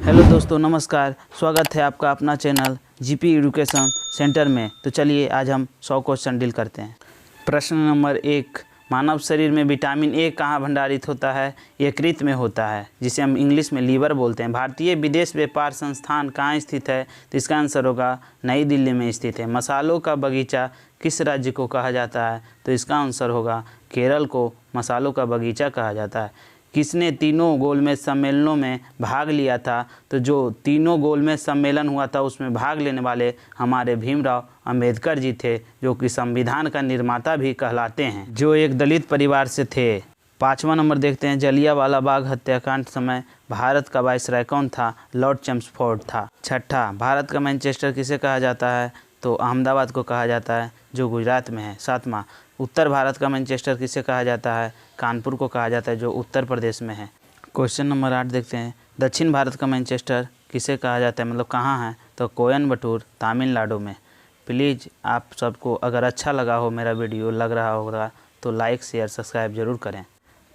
Hello दोस्तों, नमस्कार। स्वागत है आपका अपना चैनल जीपी एजुकेशन सेंटर में। तो चलिए आज हम 100 क्वेश्चन डील करते हैं। प्रश्न नंबर 1, मानव शरीर में विटामिन ए कहाँ भंडारित होता है? यकृत में होता है, जिसे हम इंग्लिश में लीवर बोलते हैं। भारतीय विदेश व्यापार संस्थान कहाँ स्थित है? तो इसका आंसर होगा नई दिल्ली में स्थित है। मसालों का बगीचा किस राज्य को कहा जाता है? तो इसका आंसर होगा केरल को मसालों का बगीचा कहा जाता है। किसने तीनों गोलमेज सम्मेलनों में भाग लिया था? तो जो तीनों गोलमेज सम्मेलन हुआ था उसमें भाग लेने वाले हमारे भीमराव अंबेडकर जी थे, जो कि संविधान का निर्माता भी कहलाते हैं, जो एक दलित परिवार से थे। 5वां नंबर देखते हैं, जलियांवाला बाग हत्याकांड समय भारत का वायसराय कौन था? लॉर्ड चेम्सफोर्ड था। 6, भारत का मैनचेस्टर किसे कहा जाता है? तो अहमदाबाद को कहा जाता है, जो गुजरात में है। 7वां, उत्तर भारत का मैनचेस्टर किसे कहा जाता है? कानपुर को कहा जाता है, जो उत्तर प्रदेश में है। क्वेश्चन नंबर 8 देखते हैं, दक्षिण भारत का मैनचेस्टर किसे कहा जाता है, मतलब कहाँ है? तो कोयम्बटूर, तमिलनाडु में। प्लीज़ आप सबको अगर अच्छा लगा हो मेरा वीडियो, लग रहा होगा तो लाइक शेयर सब्सक्राइब जरूर करें।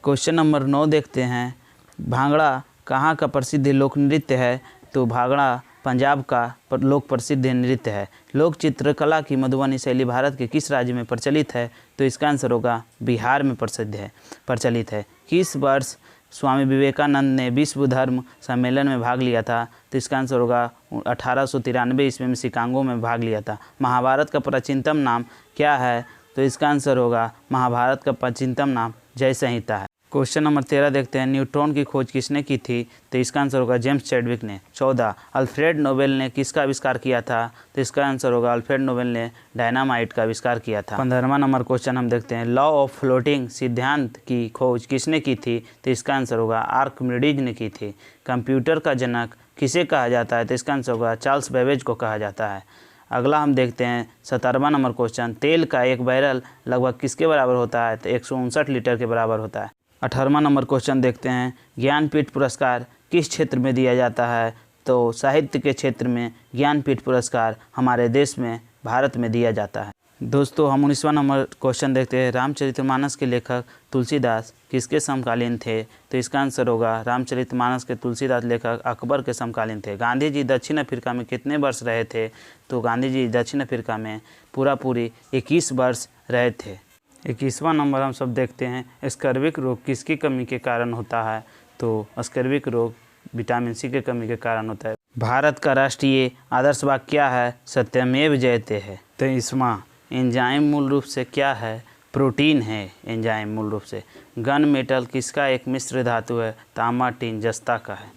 क्वेश्चन नंबर 9 देखते हैं, भांगड़ा कहाँ का प्रसिद्ध लोक नृत्य है? तो भांगड़ा पंजाब का लोक प्रसिद्ध नृत्य है। लोक चित्रकला की मधुबनी शैली भारत के किस राज्य में प्रचलित है? तो इसका आंसर होगा बिहार में प्रचलित है। किस वर्ष स्वामी विवेकानंद ने विश्व धर्म सम्मेलन में भाग लिया था? तो इसका आंसर होगा 1893 ईस्वी में शिकागो में भाग लिया था। महाभारत का प्राचीनतम नाम क्या है? तो इसका आंसर होगा महाभारत का प्राचीनतम नाम जय संहिता है। क्वेश्चन नंबर 13 देखते हैं, न्यूट्रॉन की खोज किसने की थी? तो इसका आंसर होगा जेम्स चैडविक ने। 14, अल्फ्रेड नोबेल ने किसका आविष्कार किया था? तो इसका आंसर होगा अल्फ्रेड नोबेल ने डायनामाइट का आविष्कार किया था। 15वां नंबर क्वेश्चन हम देखते हैं, लॉ ऑफ फ्लोटिंग सिद्धांत की खोज किसने की थी? तो इसका आंसर होगा आर्किमिडीज ने की थी। कंप्यूटर का जनक किसे कहा जाता है? तो इसका आंसर होगा चार्ल्स बेबेज को कहा जाता है। अगला हम देखते हैं 17वां नंबर क्वेश्चन, तेल का एक बैरल लगभग किसके बराबर होता है? तो 159 लीटर के बराबर होता है। 18वां नंबर क्वेश्चन देखते हैं, ज्ञानपीठ पुरस्कार किस क्षेत्र में दिया जाता है? तो साहित्य के क्षेत्र में ज्ञानपीठ पुरस्कार हमारे देश में भारत में दिया जाता है। दोस्तों हम 19वां नंबर क्वेश्चन देखते हैं, रामचरितमानस के लेखक तुलसीदास किसके समकालीन थे? तो इसका आंसर होगा रामचरितमानस के तुलसीदास लेखक अकबर के समकालीन थे। गांधी जी दक्षिण अफ्रीका में कितने वर्ष रहे थे? तो गांधी जी दक्षिण अफ्रीका में पूरी 21 वर्ष रहे थे। 21वां नंबर हम सब देखते हैं, स्कर्विक रोग किसकी कमी के कारण होता है? तो स्कर्विक रोग विटामिन सी के कमी के कारण होता है। भारत का राष्ट्रीय आदर्श वाक्य क्या है? सत्यमेव जयते है। 23वां, एंजाइम मूल रूप से क्या है? प्रोटीन है एंजाइम मूल रूप से। गन मेटल किसका एक मिश्र धातु है? तांबा टिन जस्ता का है।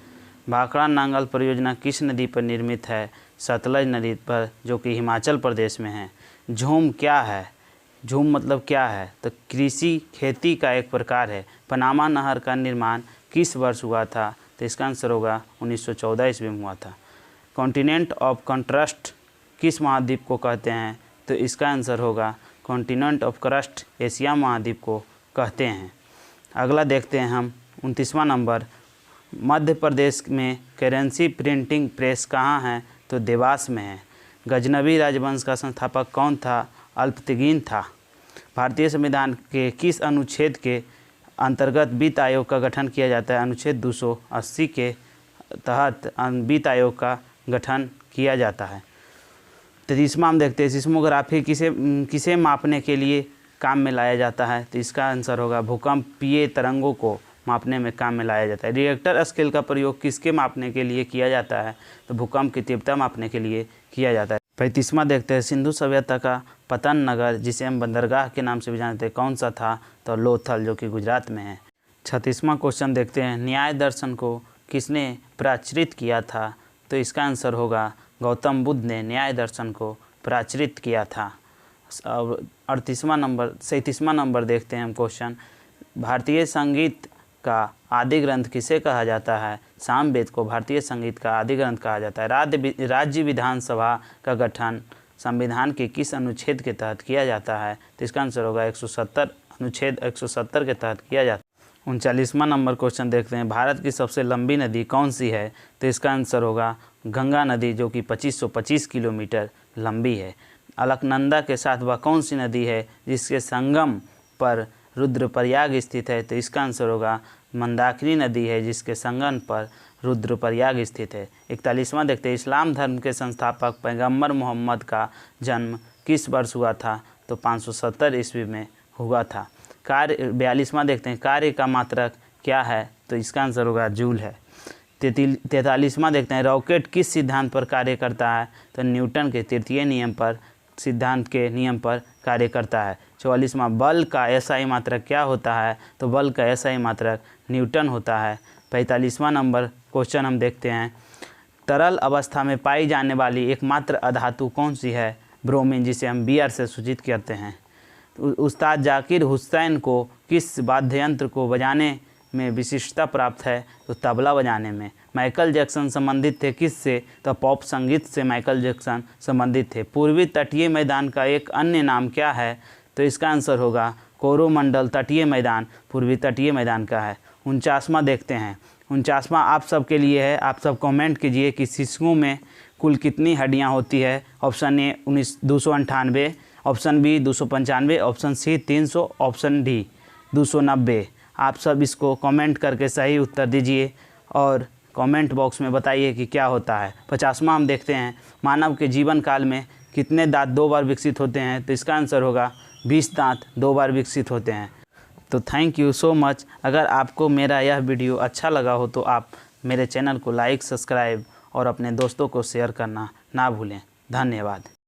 भाखड़ा नांगल परियोजना किस नदी पर निर्मित है? सतलज नदी पर, जो कि हिमाचल प्रदेश में है। झूम क्या है? झूम मतलब क्या है? तो कृषि खेती का एक प्रकार है। पनामा नहर का निर्माण किस वर्ष हुआ था? तो इसका आंसर होगा 1914 ईस्वी में हुआ था। कॉन्टिनेंट ऑफ क्रस्ट किस महाद्वीप को कहते हैं? तो इसका आंसर होगा कॉन्टिनेंट ऑफ क्रस्ट एशिया महाद्वीप को कहते हैं। अगला देखते हैं हम 29वां नंबर, मध्य प्रदेश में करेंसी प्रिंटिंग प्रेस कहाँ है? तो देवास में है। गजनवी राजवंश का संस्थापक कौन था? अल्पतगीन था। भारतीय संविधान के किस अनुच्छेद के अंतर्गत वित्त आयोग का गठन किया जाता है? अनुच्छेद 280 के तहत वित्त आयोग का गठन किया जाता है। 30वां हम देखते हैं, सिस्मोग्राफी किसे मापने के लिए काम में लाया जाता है? तो इसका आंसर होगा भूकंपीय तरंगों को मापने में काम में लाया जाता है। रिएक्टर स्केल का प्रयोग किसके मापने के लिए किया जाता है? तो भूकंप की तीव्रता मापने के लिए किया जाता है। 35वां देखते हैं, सिंधु सभ्यता का पतन नगर, जिसे हम बंदरगाह के नाम से भी जानते हैं, कौन सा था? तो लोथल, जो कि गुजरात में है। 36वां क्वेश्चन देखते हैं, न्याय दर्शन को किसने प्राचरित किया था? तो इसका आंसर होगा गौतम बुद्ध ने न्याय दर्शन को प्राचरित किया था। अब 37वां नंबर देखते हैं हम क्वेश्चन, भारतीय संगीत का आदि ग्रंथ किसे कहा जाता है? सामवेद को भारतीय संगीत का आदि ग्रंथ कहा जाता है। राज्य विधानसभा का गठन संविधान के किस अनुच्छेद के तहत किया जाता है? तो इसका आंसर होगा 170 अनुच्छेद 170 के तहत किया जाता है। 39वां नंबर क्वेश्चन देखते हैं, भारत की सबसे लंबी नदी कौन सी है? तो इसका आंसर होगा गंगा नदी, जो कि 2525 किलोमीटर लंबी है। अलकनंदा के साथ वह कौन सी नदी है जिसके संगम पर रुद्रप्रयाग स्थित है? तो इसका आंसर होगा मंदाकिनी नदी है जिसके संगम पर रुद्रप्रयाग स्थित है। 41वां देखते हैं, इस्लाम धर्म के संस्थापक पैगंबर मोहम्मद का जन्म किस वर्ष हुआ था? तो 570 ईस्वी में हुआ था। 42वां देखते हैं, कार्य का मात्रक क्या है? तो इसका आंसर होगा जूल है। 43वां देखते हैं, रॉकेट किस सिद्धांत पर कार्य करता है? तो न्यूटन के तृतीय नियम पर सिद्धांत के नियम पर कार्य करता है। 44वां, बल का एसआई मात्रक क्या होता है? तो बल का एसआई मात्रक न्यूटन होता है। 45वां नंबर क्वेश्चन हम देखते हैं, तरल अवस्था में पाई जाने वाली एकमात्र अधातु कौन सी है? ब्रोमीन, जिसे हम Br से सूचित करते हैं। उस्ताद जाकिर हुसैन को किस वाद्य यंत्र को बजाने में विशिष्टता प्राप्त है? तो तबला बजाने में। माइकल जैक्सन संबंधित थे किससे? तो पॉप संगीत से माइकल जैक्सन संबंधित थे। पूर्वी तटीय मैदान का एक अन्य नाम क्या है? तो इसका आंसर होगा कोरोमंडल तटीय मैदान पूर्वी तटीय मैदान का है। 49वां देखते हैं, 49वां आप सबके लिए है। आप सब कमेंट कीजिए कि शिशुओं में कुल कितनी हड्डियां होती है? Option A 298, option B 295, option C 300, option D 290। आप सब इसको कमेंट करके सही उत्तर दीजिए और कमेंट बॉक्स में बताइए कि क्या होता है। 50वां हम देखते हैं, मानव के जीवन काल में कितने दांत 2 बार विकसित होते हैं? तो इसका आंसर होगा 20 दांत 2 बार विकसित होते हैं। तो थैंक यू सो मच। अगर आपको मेरा यह वीडियो अच्छा लगा हो तो आप मेरे चैनल को लाइक, सब्सक्राइब और अपने दोस्तों को शेयर करना ना भूलें। धन्यवाद।